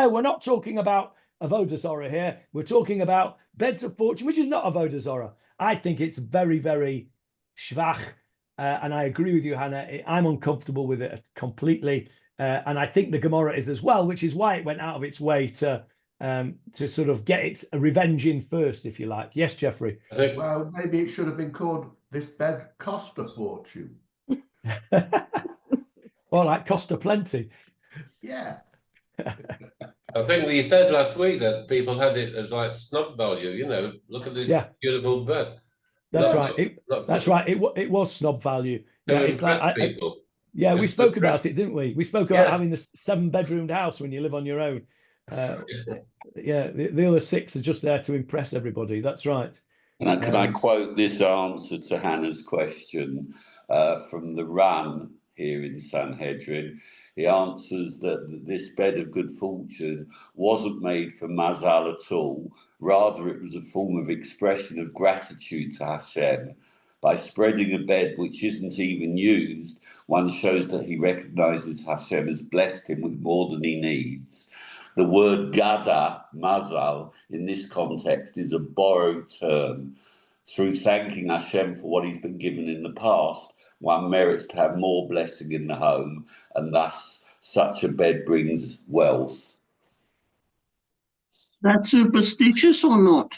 B: we're not talking about avodah zarah here. We're talking about beds of fortune, which is not avodah zarah. I think it's very, very shvach. And I agree with you, Hannah. I'm uncomfortable with it completely. And I think the Gemarah is as well, which is why it went out of its way to sort of get its revenge in first, if you like. Yes, Jeffrey?
C: Well, maybe it should have been called "This Bed Cost a Fortune."
B: Well, like cost a plenty.
C: Yeah.
D: I think we said last week that people had it as like snub value. You know, look at this beautiful bed.
B: That's right. That's right. It was snob value. Yeah, it's like
D: people.
B: We spoke about it, didn't we? We spoke about having this 7-bedroomed house when you live on your own. The other 6 are just there to impress everybody. That's right.
G: And can I quote this answer to Hannah's question from the Ran here in Sanhedrin? He answers that this bed of good fortune wasn't made for mazal at all. Rather, it was a form of expression of gratitude to Hashem. By spreading a bed which isn't even used, one shows that he recognizes Hashem has blessed him with more than he needs. The word gada, mazal, in this context is a borrowed term. Through thanking Hashem for what he's been given in the past, one merits to have more blessing in the home, and thus such a bed brings wealth.
F: That's superstitious or not?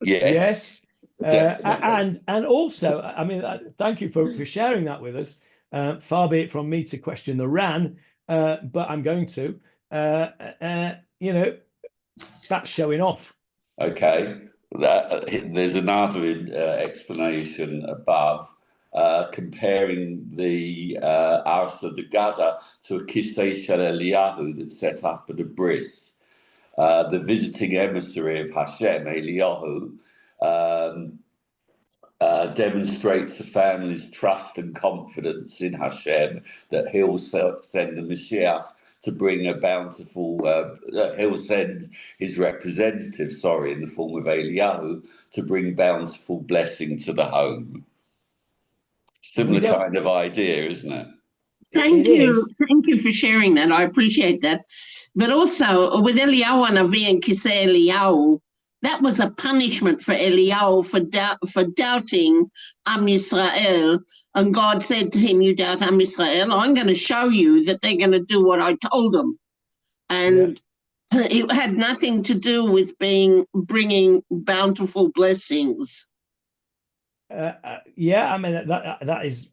G: Yes.
B: And also, I mean, thank you for sharing that with us. Far be it from me to question the Ran, but I'm going to. You know, that's showing off.
G: Okay. There's another explanation above, comparing the Arsa de Gada to a Kisei Shel Eliyahu that's set up at a bris. The visiting emissary of Hashem, Eliyahu, demonstrates the family's trust and confidence in Hashem that he'll send the Mashiach to bring a bountiful, he'll send his representative, in the form of Eliyahu, to bring bountiful blessing to the home. Similar kind of idea, isn't it?
F: Thank you for sharing that. I appreciate that. But also with Eliyahu Hanavi and Kisei Eliyahu, that was a punishment for Eliyahu for doubting Am Yisrael. And God said to him, "You doubt Am Yisrael, I'm going to show you that they're going to do what I told them." And it had nothing to do with bringing bountiful blessings.
B: Yeah, I mean, that is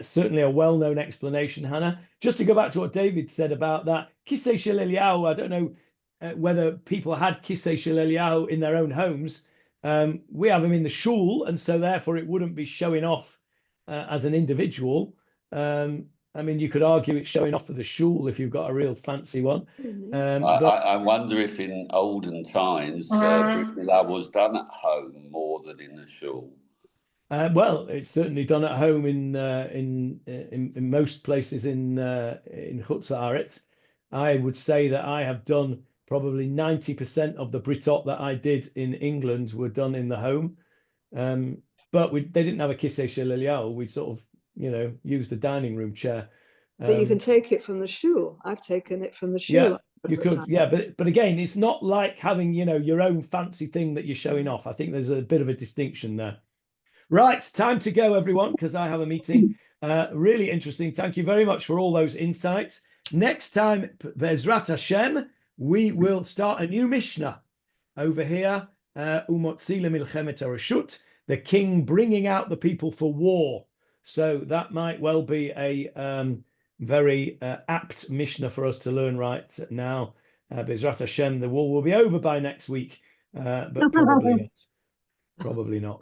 B: certainly a well-known explanation, Hannah. Just to go back to what David said about that, Kisei Shel Eliyahu, I don't know whether people had Kisei Shel Eliyahu in their own homes. We have them in the shul, and so therefore it wouldn't be showing off as an individual. I mean, you could argue it's showing off for the shul if you've got a real fancy one.
G: I wonder if in olden times Brit Milah was done at home more than in the shul.
B: Well, it's certainly done at home in most places in Chutz Haaretz. I would say that I have done probably 90% of the Britot that I did in England were done in the home. But they didn't have a Kisei Shel Eliyahu. We sort of, used the dining room chair.
E: But you can take it from the shul. I've taken it from the shul.
B: Yeah, you could. Yeah, but again, it's not like having, your own fancy thing that you're showing off. I think there's a bit of a distinction there. Right, time to go, everyone, because I have a meeting. Really interesting. Thank you very much for all those insights. Next time, Be'ezrat Hashem, we will start a new Mishnah over here. Umotzi le'milchemet harashut, the king bringing out the people for war. So that might well be a very apt Mishnah for us to learn right now. Be'ezrat Hashem, the war will be over by next week, but probably not. Probably not.